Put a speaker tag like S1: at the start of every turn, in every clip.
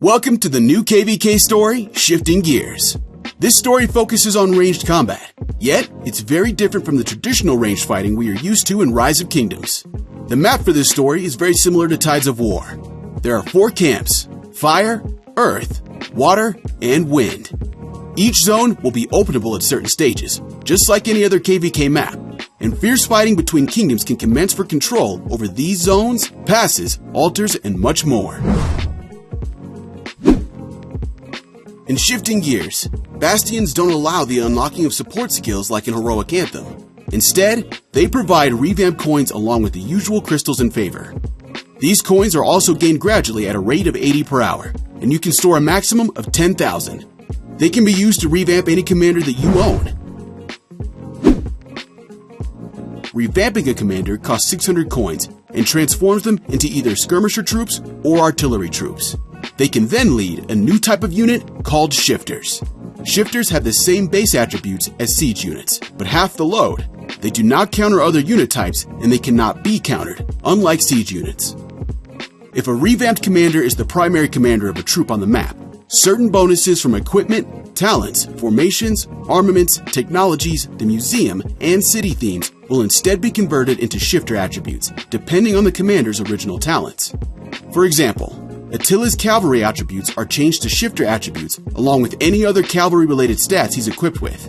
S1: Welcome to the new KVK story, Shifting Gears. This story focuses on ranged combat, yet it's very different from the traditional ranged fighting we are used to in Rise of Kingdoms. The map for this story is very similar to Tides of War. There are 4 camps: fire, earth, water, and wind. Each zone will be openable at certain stages, just like any other KVK map, and fierce fighting between kingdoms can commence for control over these zones, passes, altars, and much more. In Shifting Gears, Bastions don't allow the unlocking of support skills like in Heroic Anthem. Instead, they provide Revamp coins along with the usual crystals in favor. These coins are also gained gradually at a rate of 80 per hour, and you can store a maximum of 10,000. They can be used to revamp any commander that you own. Revamping a commander costs 600 coins and transforms them into either skirmisher troops or artillery troops. They can then lead a new type of unit called Shifters. Shifters have the same base attributes as siege units, but half the load. They do not counter other unit types, and they cannot be countered, unlike siege units. If a revamped commander is the primary commander of a troop on the map, certain bonuses from equipment, talents, formations, armaments, technologies, the museum, and city themes will instead be converted into shifter attributes, depending on the commander's original talents. For example, Attila's cavalry attributes are changed to shifter attributes along with any other cavalry-related stats he's equipped with.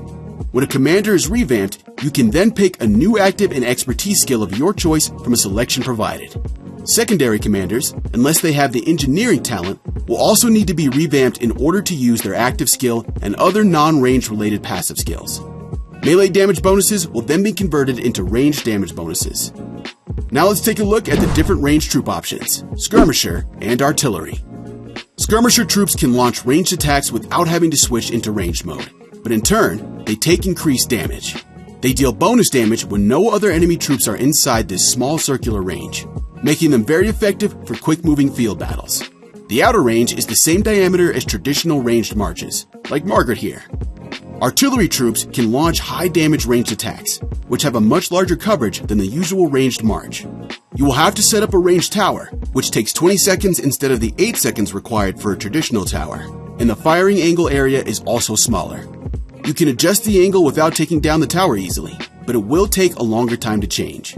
S1: When a commander is revamped, you can then pick a new active and expertise skill of your choice from a selection provided. Secondary commanders, unless they have the engineering talent, will also need to be revamped in order to use their active skill and other non-range related passive skills. Melee damage bonuses will then be converted into ranged damage bonuses. Now let's take a look at the different ranged troop options, Skirmisher and Artillery. Skirmisher troops can launch ranged attacks without having to switch into ranged mode, but in turn, they take increased damage. They deal bonus damage when no other enemy troops are inside this small circular range, making them very effective for quick-moving field battles. The outer range is the same diameter as traditional ranged marches, like Margaret here. Artillery troops can launch high-damage ranged attacks, which have a much larger coverage than the usual ranged march. You will have to set up a ranged tower, which takes 20 seconds instead of the 8 seconds required for a traditional tower, and the firing angle area is also smaller. You can adjust the angle without taking down the tower easily, but it will take a longer time to change.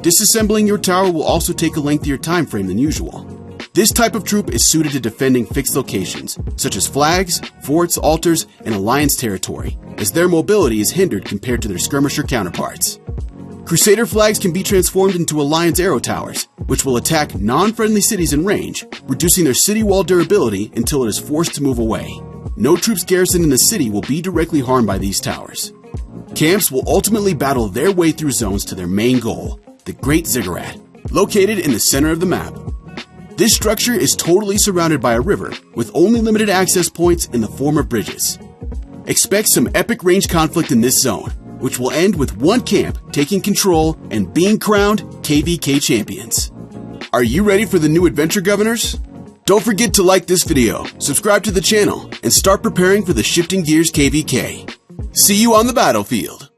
S1: Disassembling your tower will also take a lengthier time frame than usual. This type of troop is suited to defending fixed locations, such as flags, forts, altars, and alliance territory, as their mobility is hindered compared to their skirmisher counterparts. Crusader flags can be transformed into alliance arrow towers, which will attack non-friendly cities in range, reducing their city wall durability until it is forced to move away. No troops garrisoned in the city will be directly harmed by these towers. Camps will ultimately battle their way through zones to their main goal, the Great Ziggurat, located in the center of the map. This structure is totally surrounded by a river, with only limited access points in the form of bridges. Expect some epic range conflict in this zone, which will end with one camp taking control and being crowned KVK champions. Are you ready for the new adventure, governors? Don't forget to like this video, subscribe to the channel, and start preparing for the Shifting Gears KVK. See you on the battlefield!